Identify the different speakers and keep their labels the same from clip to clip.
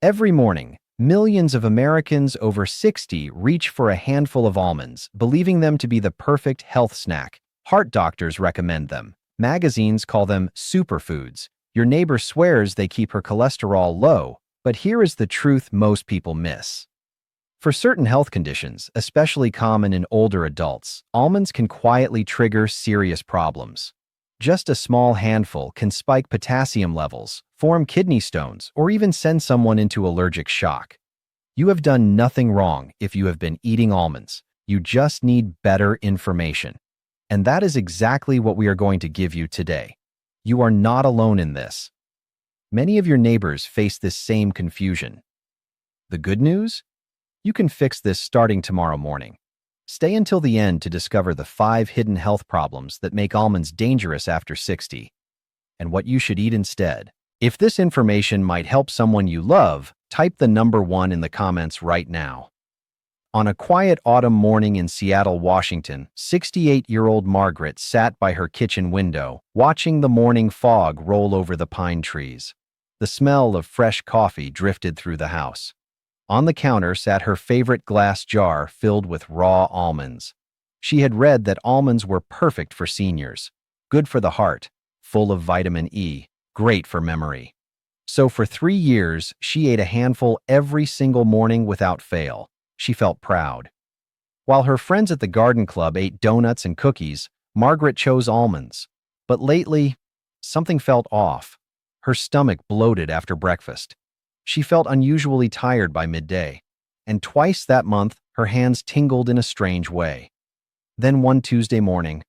Speaker 1: Every morning, millions of Americans over 60 reach for a handful of almonds, believing them to be the perfect health snack. Heart doctors recommend them. Magazines call them superfoods. Your neighbor swears they keep her cholesterol low, but here is the truth most people miss. For certain health conditions, especially common in older adults, almonds can quietly trigger serious problems. Just a small handful can spike potassium levels, form kidney stones, or even send someone into allergic shock. You have done nothing wrong if you have been eating almonds. You just need better information. And that is exactly what we are going to give you today. You are not alone in this. Many of your neighbors face this same confusion. The good news? You can fix this starting tomorrow morning. Stay until the end to discover the 5 hidden health problems that make almonds dangerous after 60, and what you should eat instead. If this information might help someone you love, type the number 1 in the comments right now. On a quiet autumn morning in Seattle, Washington, 68-year-old Margaret sat by her kitchen window, watching the morning fog roll over the pine trees. The smell of fresh coffee drifted through the house. On the counter sat her favorite glass jar filled with raw almonds. She had read that almonds were perfect for seniors, good for the heart, full of vitamin E, great for memory. So for 3 years, she ate a handful every single morning without fail. She felt proud. While her friends at the garden club ate donuts and cookies, Margaret chose almonds. But lately, something felt off. Her stomach bloated after breakfast. She felt unusually tired by midday, and twice that month, her hands tingled in a strange way. Then one Tuesday morning,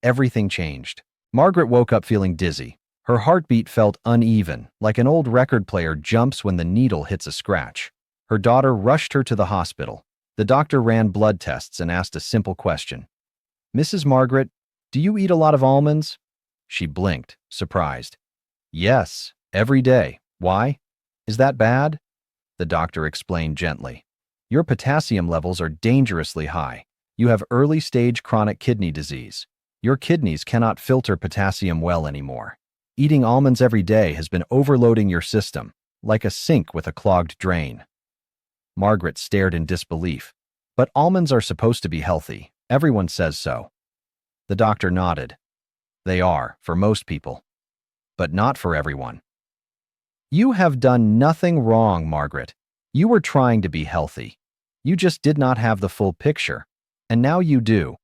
Speaker 1: everything changed. Margaret woke up feeling dizzy. Her heartbeat felt uneven, like an old record player jumps when the needle hits a scratch. Her daughter rushed her to the hospital. The doctor ran blood tests and asked a simple question. "Mrs. Margaret, do you eat a lot of almonds?" She blinked, surprised. "Yes, every day. Why? Is that bad?" The doctor explained gently. "Your potassium levels are dangerously high. You have early-stage chronic kidney disease. Your kidneys cannot filter potassium well anymore. Eating almonds every day has been overloading your system, like a sink with a clogged drain." Margaret stared in disbelief. "But almonds are supposed to be healthy. Everyone says so." The doctor nodded. "They are, for most people, but not for everyone. You have done nothing wrong, Margaret. You were trying to be healthy. You just did not have the full picture, and now you do."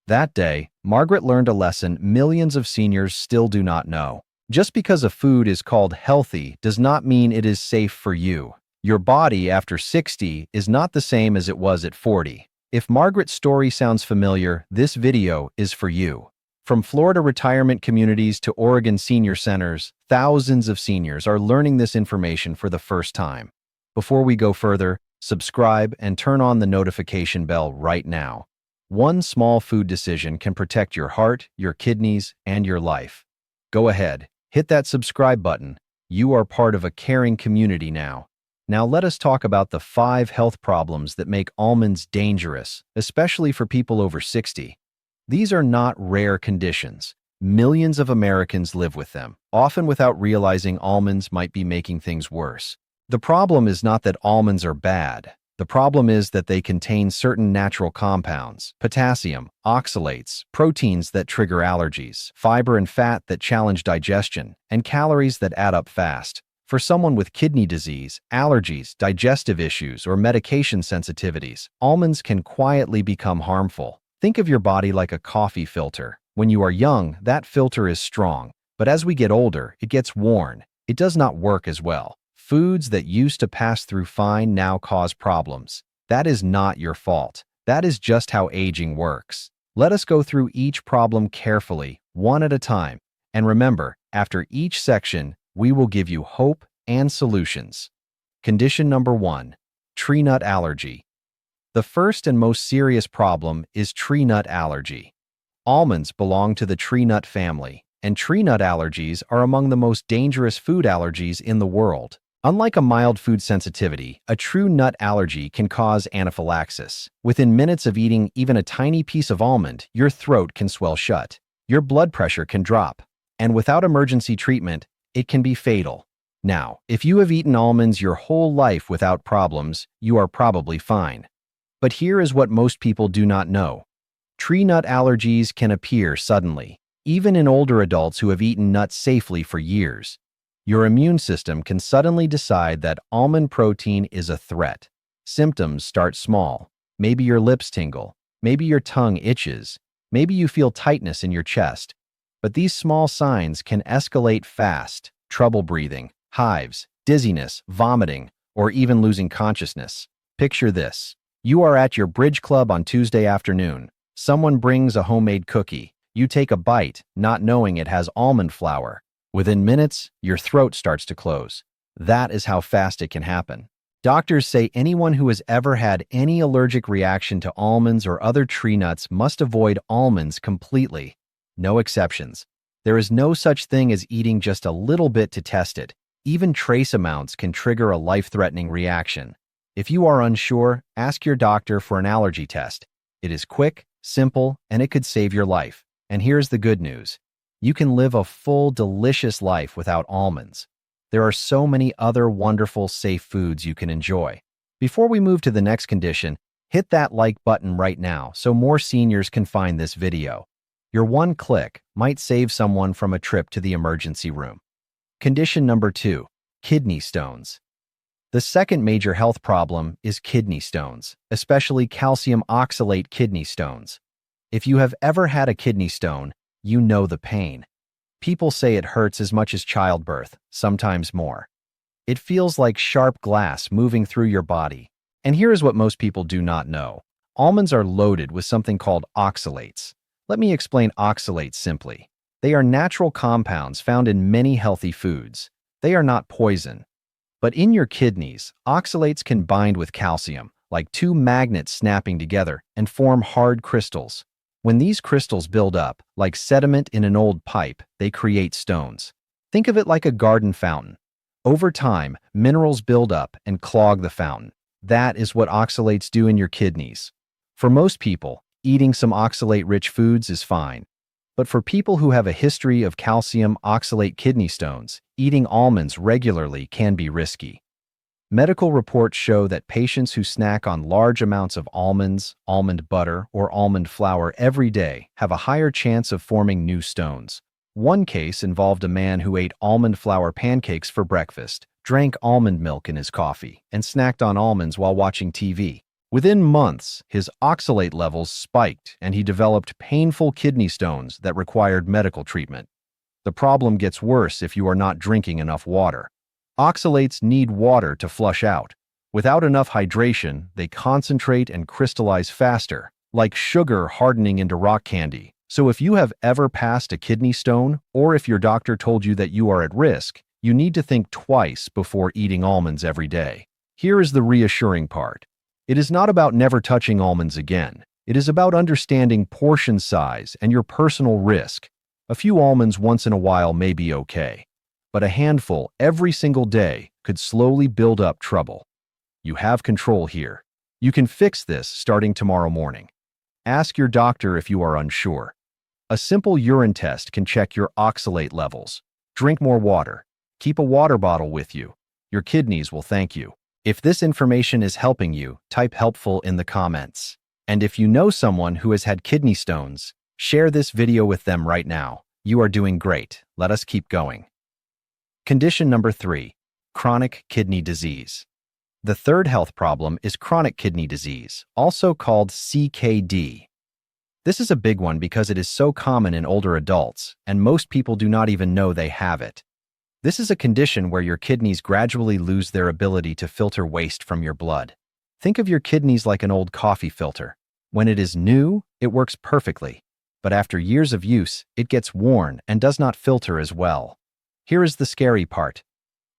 Speaker 1: That day, Margaret learned a lesson millions of seniors still do not know. Just because a food is called healthy does not mean it is safe for you. Your body after 60 is not the same as it was at 40. If Margaret's story sounds familiar, this video is for you. From Florida retirement communities to Oregon senior centers, thousands of seniors are learning this information for the first time. Before we go further, subscribe and turn on the notification bell right now. One small food decision can protect your heart, your kidneys, and your life. Go ahead, hit that subscribe button. You are part of a caring community now. Now let us talk about the 5 health problems that make almonds dangerous, especially for people over 60. These are not rare conditions. Millions of Americans live with them, often without realizing almonds might be making things worse. The problem is not that almonds are bad. The problem is that they contain certain natural compounds, potassium, oxalates, proteins that trigger allergies, fiber and fat that challenge digestion, and calories that add up fast. For someone with kidney disease, allergies, digestive issues, or medication sensitivities, almonds can quietly become harmful. Think of your body like a coffee filter. When you are young, that filter is strong, but as we get older, it gets worn. It does not work as well. Foods that used to pass through fine now cause problems. That is not your fault. That is just how aging works. Let us go through each problem carefully, one at a time. And remember, after each section, we will give you hope and solutions. Condition number 1, tree nut allergy. The first and most serious problem is tree nut allergy. Almonds belong to the tree nut family, and tree nut allergies are among the most dangerous food allergies in the world. Unlike a mild food sensitivity, a true nut allergy can cause anaphylaxis. Within minutes of eating even a tiny piece of almond, your throat can swell shut. Your blood pressure can drop, and without emergency treatment, it can be fatal. Now, if you have eaten almonds your whole life without problems, you are probably fine. But here is what most people do not know. Tree nut allergies can appear suddenly, even in older adults who have eaten nuts safely for years. Your immune system can suddenly decide that almond protein is a threat. Symptoms start small. Maybe your lips tingle. Maybe your tongue itches. Maybe you feel tightness in your chest. But these small signs can escalate fast: trouble breathing, hives, dizziness, vomiting, or even losing consciousness. Picture this. You are at your bridge club on Tuesday afternoon. Someone brings a homemade cookie. You take a bite, not knowing it has almond flour. Within minutes, your throat starts to close. That is how fast it can happen. Doctors say anyone who has ever had any allergic reaction to almonds or other tree nuts must avoid almonds completely. No exceptions. There is no such thing as eating just a little bit to test it. Even trace amounts can trigger a life-threatening reaction. If you are unsure, ask your doctor for an allergy test. It is quick, simple, and it could save your life. And here's the good news. You can live a full, delicious life without almonds. There are so many other wonderful, safe foods you can enjoy. Before we move to the next condition, hit that like button right now so more seniors can find this video. Your one click might save someone from a trip to the emergency room. Condition number 2, kidney stones. The second major health problem is kidney stones, especially calcium oxalate kidney stones. If you have ever had a kidney stone, you know the pain. People say it hurts as much as childbirth, sometimes more. It feels like sharp glass moving through your body. And here is what most people do not know. Almonds are loaded with something called oxalates. Let me explain oxalates simply. They are natural compounds found in many healthy foods. They are not poison. But in your kidneys, oxalates can bind with calcium, like two magnets snapping together, and form hard crystals. When these crystals build up, like sediment in an old pipe, they create stones. Think of it like a garden fountain. Over time, minerals build up and clog the fountain. That is what oxalates do in your kidneys. For most people, eating some oxalate-rich foods is fine. But for people who have a history of calcium oxalate kidney stones, eating almonds regularly can be risky. Medical reports show that patients who snack on large amounts of almonds, almond butter, or almond flour every day have a higher chance of forming new stones. One case involved a man who ate almond flour pancakes for breakfast, drank almond milk in his coffee, and snacked on almonds while watching TV. Within months, his oxalate levels spiked and he developed painful kidney stones that required medical treatment. The problem gets worse if you are not drinking enough water. Oxalates need water to flush out. Without enough hydration, they concentrate and crystallize faster, like sugar hardening into rock candy. So if you have ever passed a kidney stone, or if your doctor told you that you are at risk, you need to think twice before eating almonds every day. Here is the reassuring part. It is not about never touching almonds again. It is about understanding portion size and your personal risk. A few almonds once in a while may be okay, but a handful every single day could slowly build up trouble. You have control here. You can fix this starting tomorrow morning. Ask your doctor if you are unsure. A simple urine test can check your oxalate levels. Drink more water. Keep a water bottle with you. Your kidneys will thank you. If this information is helping you, type helpful in the comments. And if you know someone who has had kidney stones, share this video with them right now. You are doing great. Let us keep going. Condition number 3, chronic kidney disease. The third health problem is chronic kidney disease, also called CKD. This is a big one because it is so common in older adults, and most people do not even know they have it. This is a condition where your kidneys gradually lose their ability to filter waste from your blood. Think of your kidneys like an old coffee filter. When it is new, it works perfectly, but after years of use, it gets worn and does not filter as well. Here is the scary part.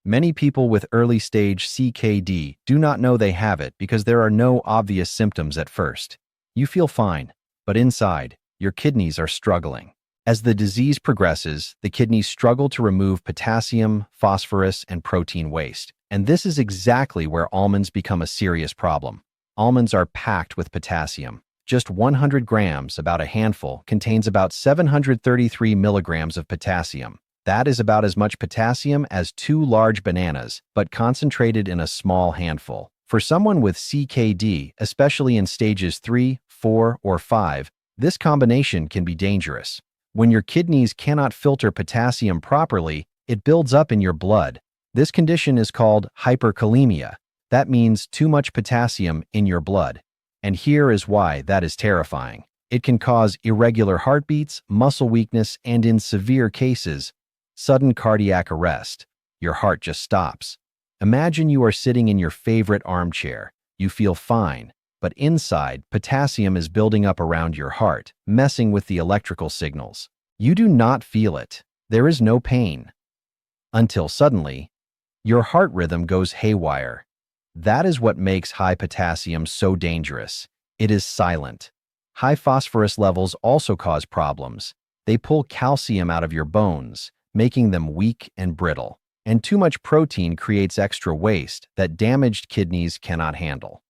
Speaker 1: Many people with early-stage CKD do not know they have it because there are no obvious symptoms at first. You feel fine, but inside, your kidneys are struggling. As the disease progresses, the kidneys struggle to remove potassium, phosphorus, and protein waste. And this is exactly where almonds become a serious problem. Almonds are packed with potassium. Just 100 grams, about a handful, contains about 733 milligrams of potassium. That is about as much potassium as 2 large bananas, but concentrated in a small handful. For someone with CKD, especially in stages 3, 4, or 5, this combination can be dangerous. When your kidneys cannot filter potassium properly, it builds up in your blood. This condition is called hyperkalemia. That means too much potassium in your blood. And here is why that is terrifying. It can cause irregular heartbeats, muscle weakness, and in severe cases, sudden cardiac arrest. Your heart just stops. Imagine you are sitting in your favorite armchair. You feel fine, but inside, potassium is building up around your heart, messing with the electrical signals. You do not feel it. There is no pain. Until suddenly, your heart rhythm goes haywire. That is what makes high potassium so dangerous. It is silent. High phosphorus levels also cause problems. They pull calcium out of your bones, making them weak and brittle. And too much protein creates extra waste that damaged kidneys cannot handle.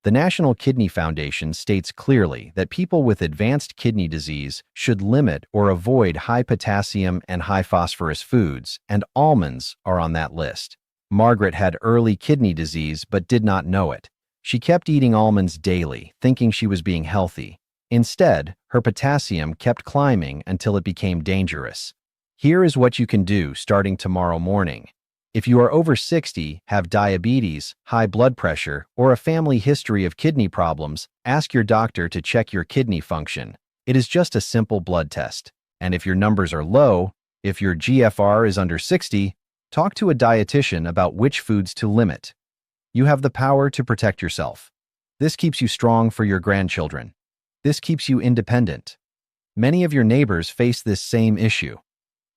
Speaker 1: The National Kidney Foundation states clearly that people with advanced kidney disease should limit or avoid high potassium and high phosphorus foods, and almonds are on that list. Margaret had early kidney disease but did not know it. She kept eating almonds daily, thinking she was being healthy. Instead, her potassium kept climbing until it became dangerous. Here is what you can do starting tomorrow morning. If you are over 60, have diabetes, high blood pressure, or a family history of kidney problems, ask your doctor to check your kidney function. It is just a simple blood test. And if your numbers are low, if your GFR is under 60, talk to a dietitian about which foods to limit. You have the power to protect yourself. This keeps you strong for your grandchildren. This keeps you independent. Many of your neighbors face this same issue.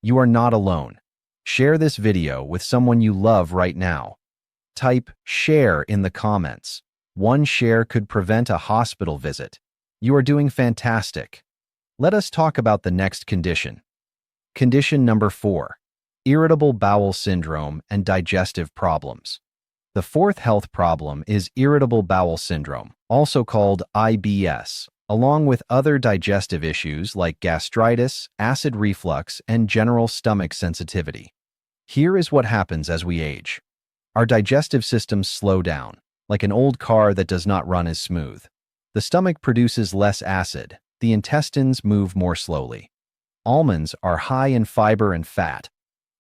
Speaker 1: You are not alone. Share this video with someone you love right now. Type "share" in the comments. One share could prevent a hospital visit. You are doing fantastic. Let us talk about the next condition. Condition number 4. Irritable bowel syndrome and digestive problems. The fourth health problem is irritable bowel syndrome, also called IBS, along with other digestive issues like gastritis, acid reflux, and general stomach sensitivity. Here is what happens as we age. Our digestive systems slow down, like an old car that does not run as smooth. The stomach produces less acid. The intestines move more slowly. Almonds are high in fiber and fat.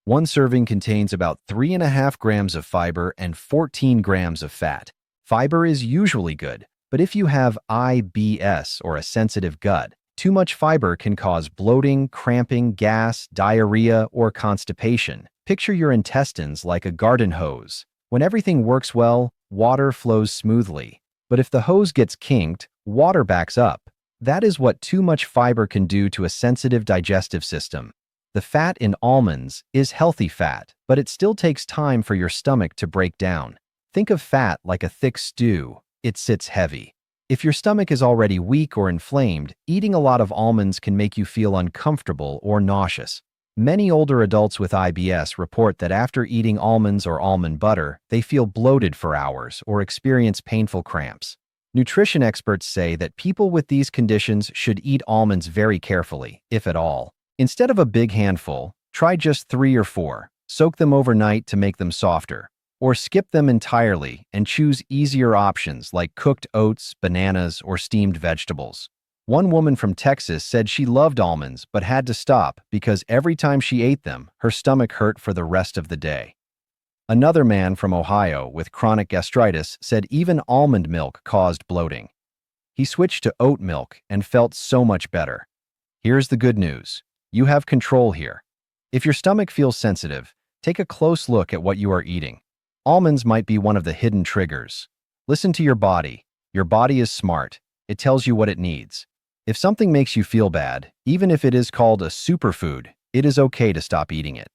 Speaker 1: One serving contains about 3.5 grams of fiber and 14 grams of fat. Fiber is usually good, but if you have IBS or a sensitive gut, too much fiber can cause bloating, cramping, gas, diarrhea, or constipation. Picture your intestines like a garden hose. When everything works well, water flows smoothly. But if the hose gets kinked, water backs up. That is what too much fiber can do to a sensitive digestive system. The fat in almonds is healthy fat, but it still takes time for your stomach to break down. Think of fat like a thick stew. It sits heavy. If your stomach is already weak or inflamed, eating a lot of almonds can make you feel uncomfortable or nauseous. Many older adults with IBS report that after eating almonds or almond butter, they feel bloated for hours or experience painful cramps. Nutrition experts say that people with these conditions should eat almonds very carefully, if at all. Instead of a big handful, try just 3 or 4. Soak them overnight to make them softer. Or skip them entirely and choose easier options like cooked oats, bananas, or steamed vegetables. One woman from Texas said she loved almonds but had to stop because every time she ate them, her stomach hurt for the rest of the day. Another man from Ohio with chronic gastritis said even almond milk caused bloating. He switched to oat milk and felt so much better. Here's the good news. You have control here. If your stomach feels sensitive, take a close look at what you are eating. Almonds might be one of the hidden triggers. Listen to your body. Your body is smart. It tells you what it needs. If something makes you feel bad, even if it is called a superfood, it is okay to stop eating it.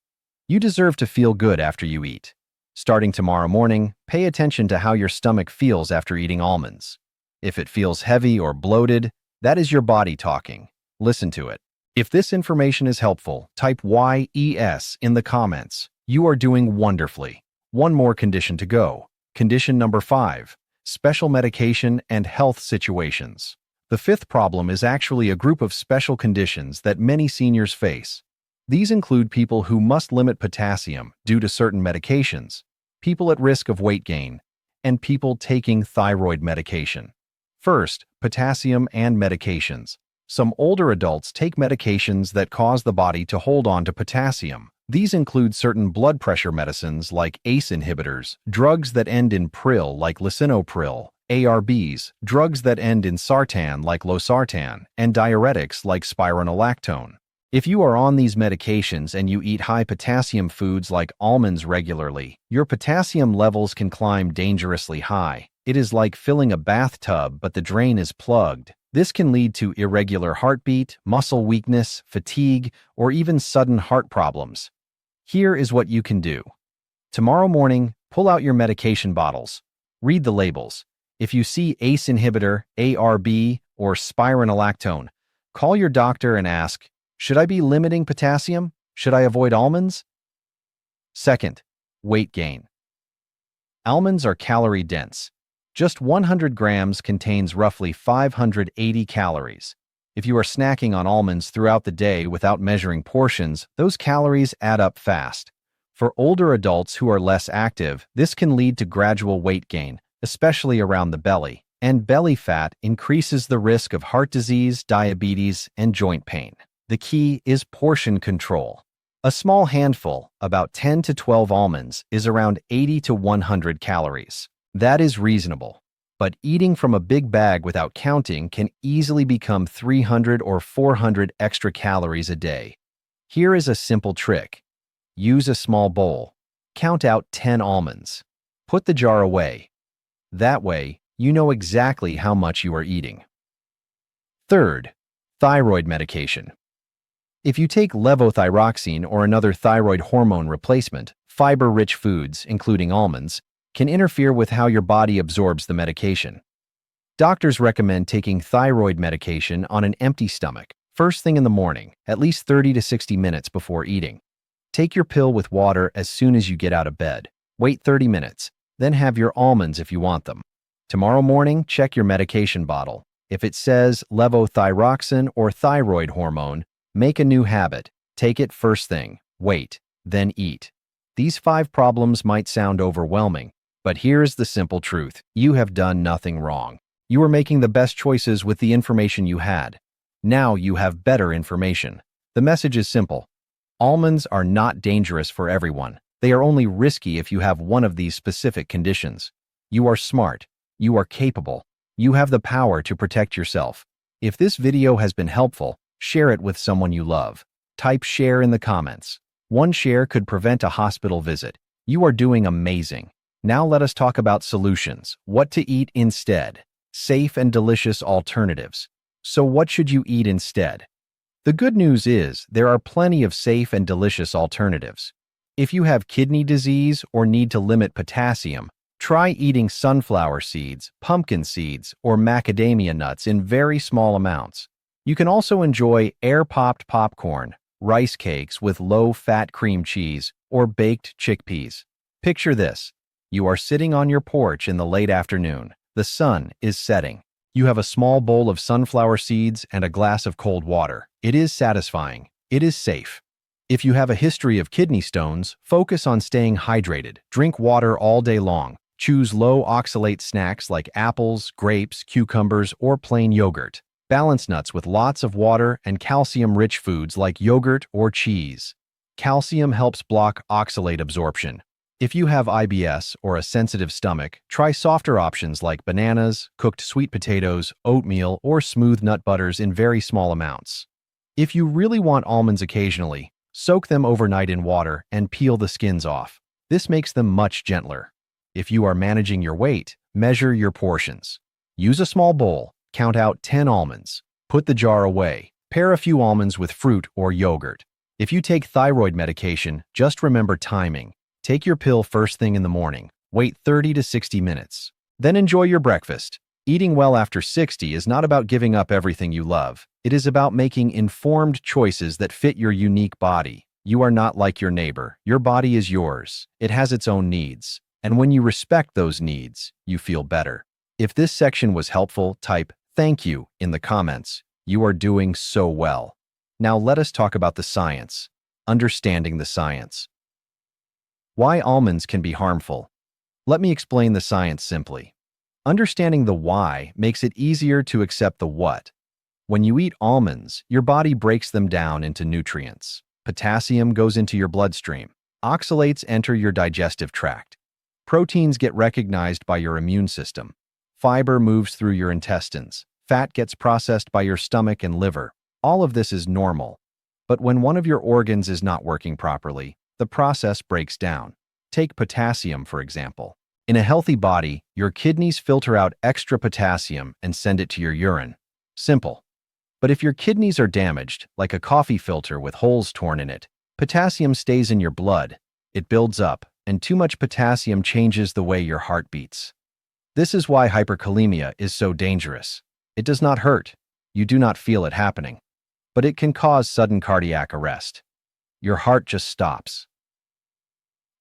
Speaker 1: You deserve to feel good after you eat. Starting tomorrow morning, pay attention to how your stomach feels after eating almonds. If it feels heavy or bloated, that is your body talking. Listen to it. If this information is helpful, type YES in the comments. You are doing wonderfully. One more condition to go. Condition number 5, special medication and health situations. The fifth problem is actually a group of special conditions that many seniors face. These include people who must limit potassium due to certain medications, people at risk of weight gain, and people taking thyroid medication. First, potassium and medications. Some older adults take medications that cause the body to hold on to potassium. These include certain blood pressure medicines like ACE inhibitors, drugs that end in pril like lisinopril, ARBs, drugs that end in sartan like losartan, and diuretics like spironolactone. If you are on these medications and you eat high potassium foods like almonds regularly, your potassium levels can climb dangerously high. It is like filling a bathtub but the drain is plugged. This can lead to irregular heartbeat, muscle weakness, fatigue, or even sudden heart problems. Here is what you can do. Tomorrow morning, pull out your medication bottles. Read the labels. If you see ACE inhibitor, ARB, or spironolactone, call your doctor and ask, should I be limiting potassium? Should I avoid almonds? Second, weight gain. Almonds are calorie-dense. Just 100 grams contains roughly 580 calories. If you are snacking on almonds throughout the day without measuring portions, those calories add up fast. For older adults who are less active, this can lead to gradual weight gain, especially around the belly, and belly fat increases the risk of heart disease, diabetes, and joint pain. The key is portion control. A small handful, about 10 to 12 almonds, is around 80 to 100 calories. That is reasonable. But eating from a big bag without counting can easily become 300 or 400 extra calories a day. Here is a simple trick. Use a small bowl. Count out 10 almonds. Put the jar away. That way, you know exactly how much you are eating. Third, thyroid medication. If you take levothyroxine or another thyroid hormone replacement, fiber-rich foods, including almonds, can interfere with how your body absorbs the medication. Doctors recommend taking thyroid medication on an empty stomach, first thing in the morning, at least 30 to 60 minutes before eating. Take your pill with water as soon as you get out of bed. Wait 30 minutes, then have your almonds if you want them. Tomorrow morning, check your medication bottle. If it says levothyroxine or thyroid hormone, make a new habit. Take it first thing, wait, then eat. These 5 problems might sound overwhelming, but here's the simple truth. You have done nothing wrong. You are making the best choices with the information you had. Now you have better information. The message is simple. Almonds are not dangerous for everyone. They are only risky if you have one of these specific conditions. You are smart. You are capable. You have the power to protect yourself. If this video has been helpful, share it with someone you love. Type share in the comments. One share could prevent a hospital visit. You are doing amazing. Now let us talk about solutions. What to eat instead. Safe and delicious alternatives. So what should you eat instead? The good news is there are plenty of safe and delicious alternatives. If you have kidney disease or need to limit potassium, try eating sunflower seeds, pumpkin seeds, or macadamia nuts in very small amounts. You can also enjoy air-popped popcorn, rice cakes with low-fat cream cheese, or baked chickpeas. Picture this. You are sitting on your porch in the late afternoon. The sun is setting. You have a small bowl of sunflower seeds and a glass of cold water. It is satisfying. It is safe. If you have a history of kidney stones, focus on staying hydrated. Drink water all day long. Choose low oxalate snacks like apples, grapes, cucumbers, or plain yogurt. Balance nuts with lots of water and calcium-rich foods like yogurt or cheese. Calcium helps block oxalate absorption. If you have IBS or a sensitive stomach, try softer options like bananas, cooked sweet potatoes, oatmeal, or smooth nut butters in very small amounts. If you really want almonds occasionally, soak them overnight in water and peel the skins off. This makes them much gentler. If you are managing your weight, measure your portions. Use a small bowl. Count out 10 almonds. Put the jar away. Pair a few almonds with fruit or yogurt. If you take thyroid medication, just remember timing. Take your pill first thing in the morning. Wait 30 to 60 minutes. Then enjoy your breakfast. Eating well after 60 is not about giving up everything you love. It is about making informed choices that fit your unique body. You are not like your neighbor. Your body is yours. It has its own needs. And when you respect those needs, you feel better. If this section was helpful, type "Thank you" in the comments. You are doing so well. Now let us talk about the science. Understanding the science. Why almonds can be harmful. Let me explain the science simply. Understanding the why makes it easier to accept the what. When you eat almonds, your body breaks them down into nutrients. Potassium goes into your bloodstream. Oxalates enter your digestive tract. Proteins get recognized by your immune system. Fiber moves through your intestines. Fat gets processed by your stomach and liver. All of this is normal. But when one of your organs is not working properly, the process breaks down. Take potassium, for example. In a healthy body, your kidneys filter out extra potassium and send it to your urine. Simple. But if your kidneys are damaged, like a coffee filter with holes torn in it, potassium stays in your blood. It builds up, and too much potassium changes the way your heart beats. This is why hyperkalemia is so dangerous. It does not hurt. You do not feel it happening. But it can cause sudden cardiac arrest. Your heart just stops.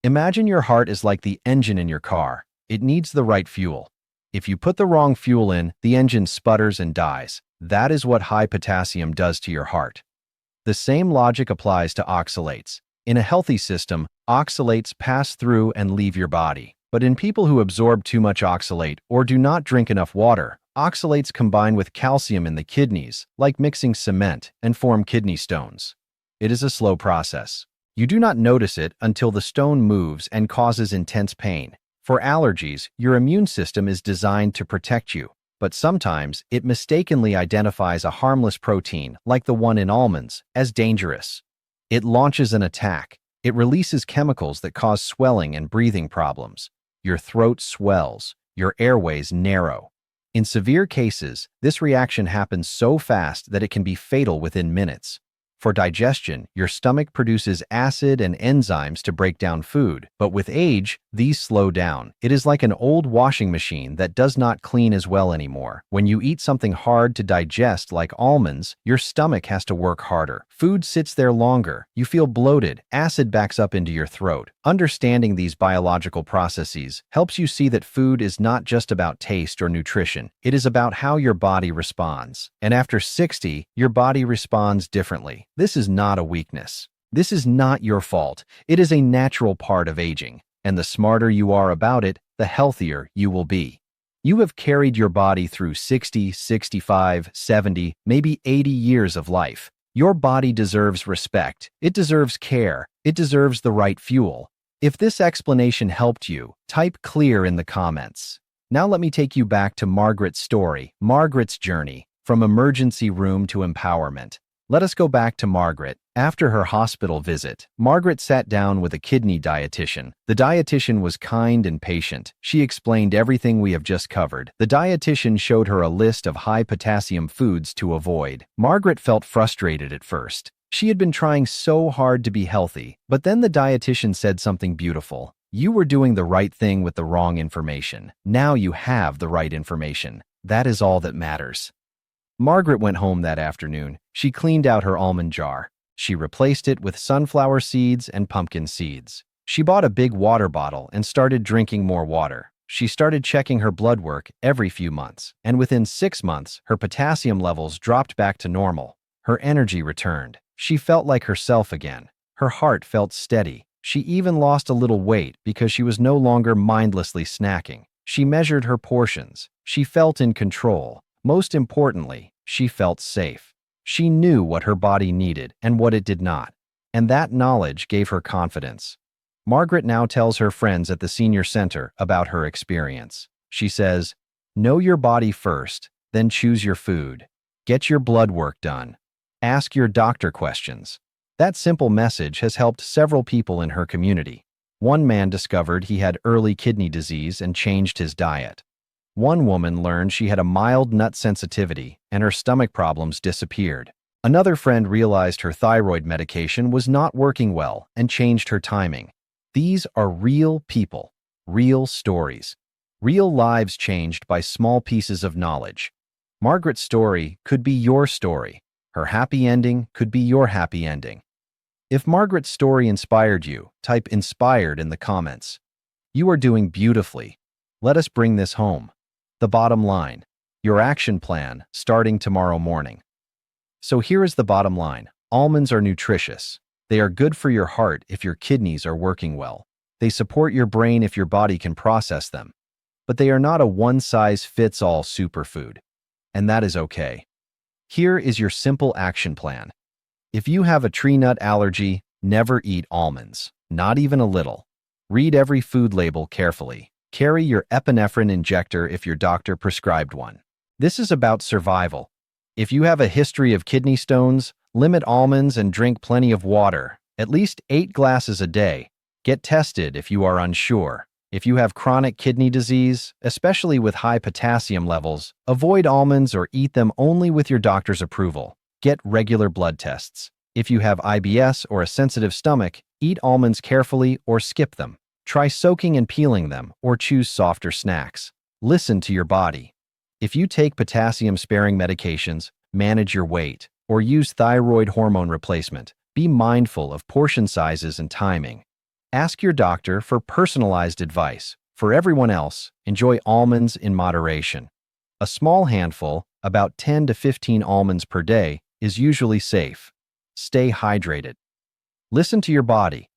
Speaker 1: Imagine your heart is like the engine in your car. It needs the right fuel. If you put the wrong fuel in, the engine sputters and dies. That is what high potassium does to your heart. The same logic applies to oxalates. In a healthy system, oxalates pass through and leave your body. But in people who absorb too much oxalate or do not drink enough water, oxalates combine with calcium in the kidneys, like mixing cement, and form kidney stones. It is a slow process. You do not notice it until the stone moves and causes intense pain. For allergies, your immune system is designed to protect you, but sometimes it mistakenly identifies a harmless protein, like the one in almonds, as dangerous. It launches an attack. It releases chemicals that cause swelling and breathing problems. Your throat swells. Your airways narrow. In severe cases, this reaction happens so fast that it can be fatal within minutes. For digestion, your stomach produces acid and enzymes to break down food, but with age, these slow down. It is like an old washing machine that does not clean as well anymore. When you eat something hard to digest like almonds, your stomach has to work harder. Food sits there longer. You feel bloated. Acid backs up into your throat. Understanding these biological processes helps you see that food is not just about taste or nutrition. It is about how your body responds. And after 60, your body responds differently. This is not a weakness. This is not your fault. It is a natural part of aging. And the smarter you are about it, the healthier you will be. You have carried your body through 60, 65, 70, maybe 80 years of life. Your body deserves respect. It deserves care. It deserves the right fuel. If this explanation helped you, type clear in the comments. Now let me take you back to Margaret's story, Margaret's journey, from emergency room to empowerment. Let us go back to Margaret. After her hospital visit, Margaret sat down with a kidney dietitian. The dietitian was kind and patient. She explained everything we have just covered. The dietitian showed her a list of high-potassium foods to avoid. Margaret felt frustrated at first. She had been trying so hard to be healthy, but then the dietitian said something beautiful. You were doing the right thing with the wrong information. Now you have the right information. That is all that matters. Margaret went home that afternoon. She cleaned out her almond jar. She replaced it with sunflower seeds and pumpkin seeds. She bought a big water bottle and started drinking more water. She started checking her blood work every few months, and within 6 months, her potassium levels dropped back to normal. Her energy returned. She felt like herself again. Her heart felt steady. She even lost a little weight because she was no longer mindlessly snacking. She measured her portions. She felt in control. Most importantly, she felt safe. She knew what her body needed and what it did not, and that knowledge gave her confidence. Margaret now tells her friends at the senior center about her experience. She says, "Know your body first, then choose your food. Get your blood work done. Ask your doctor questions." That simple message has helped several people in her community. One man discovered he had early kidney disease and changed his diet. One woman learned she had a mild nut sensitivity and her stomach problems disappeared. Another friend realized her thyroid medication was not working well and changed her timing. These are real people, real stories, real lives changed by small pieces of knowledge. Margaret's story could be your story. Her happy ending could be your happy ending. If Margaret's story inspired you, type "inspired" in the comments. You are doing beautifully. Let us bring this home. The bottom line, your action plan starting tomorrow morning. So here is the bottom line. Almonds are nutritious. They are good for your heart if your kidneys are working well. They support your brain if your body can process them. But they are not a one-size-fits-all superfood. And that is okay. Here is your simple action plan. If you have a tree nut allergy, never eat almonds, not even a little. Read every food label carefully. Carry your epinephrine injector if your doctor prescribed one. This is about survival. If you have a history of kidney stones, limit almonds and drink plenty of water, at least 8 glasses a day. Get tested if you are unsure. If you have chronic kidney disease, especially with high potassium levels, avoid almonds or eat them only with your doctor's approval. Get regular blood tests. If you have IBS or a sensitive stomach, eat almonds carefully or skip them. Try soaking and peeling them or choose softer snacks. Listen to your body. If you take potassium-sparing medications, manage your weight, or use thyroid hormone replacement, be mindful of portion sizes and timing. Ask your doctor for personalized advice. For everyone else, enjoy almonds in moderation. A small handful, about 10 to 15 almonds per day, is usually safe. Stay hydrated. Listen to your body.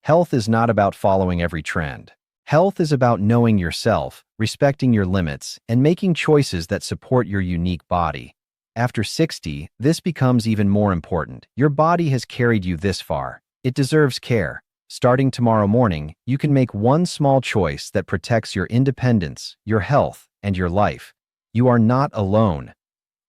Speaker 1: Health is not about following every trend. Health is about knowing yourself, respecting your limits, and making choices that support your unique body. After 60, this becomes even more important. Your body has carried you this far. It deserves care. Starting tomorrow morning, you can make one small choice that protects your independence, your health, and your life. You are not alone.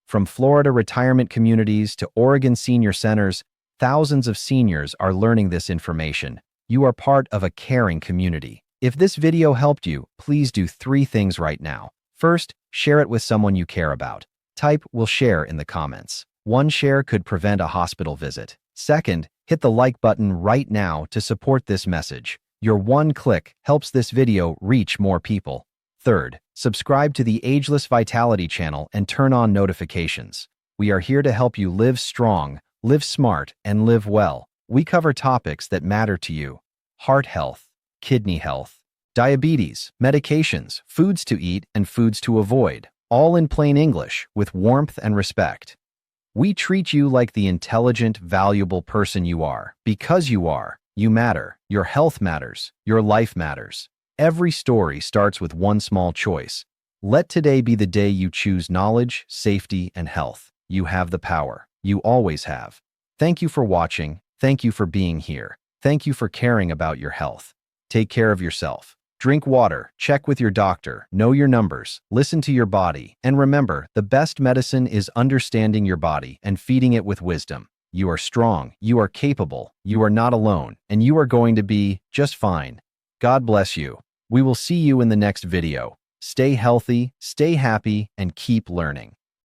Speaker 1: From Florida retirement communities to Oregon senior centers, thousands of seniors are learning this information. You are part of a caring community. If this video helped you, please do 3 things right now. First, share it with someone you care about. Type "will share" in the comments. One share could prevent a hospital visit. Second, hit the like button right now to support this message. Your one click helps this video reach more people. Third, subscribe to the Ageless Vitality channel and turn on notifications. We are here to help you live strong, live smart, and live well. We cover topics that matter to you: heart health, kidney health, diabetes, medications, foods to eat and foods to avoid, all in plain English with warmth and respect. We treat you like the intelligent, valuable person you are. Because you are, you matter. Your health matters. Your life matters. Every story starts with one small choice. Let today be the day you choose knowledge, safety, and health. You have the power. You always have. Thank you for watching. Thank you for being here. Thank you for caring about your health. Take care of yourself. Drink water, check with your doctor, know your numbers, listen to your body, and remember, the best medicine is understanding your body and feeding it with wisdom. You are strong, you are capable, you are not alone, and you are going to be just fine. God bless you. We will see you in the next video. Stay healthy, stay happy, and keep learning.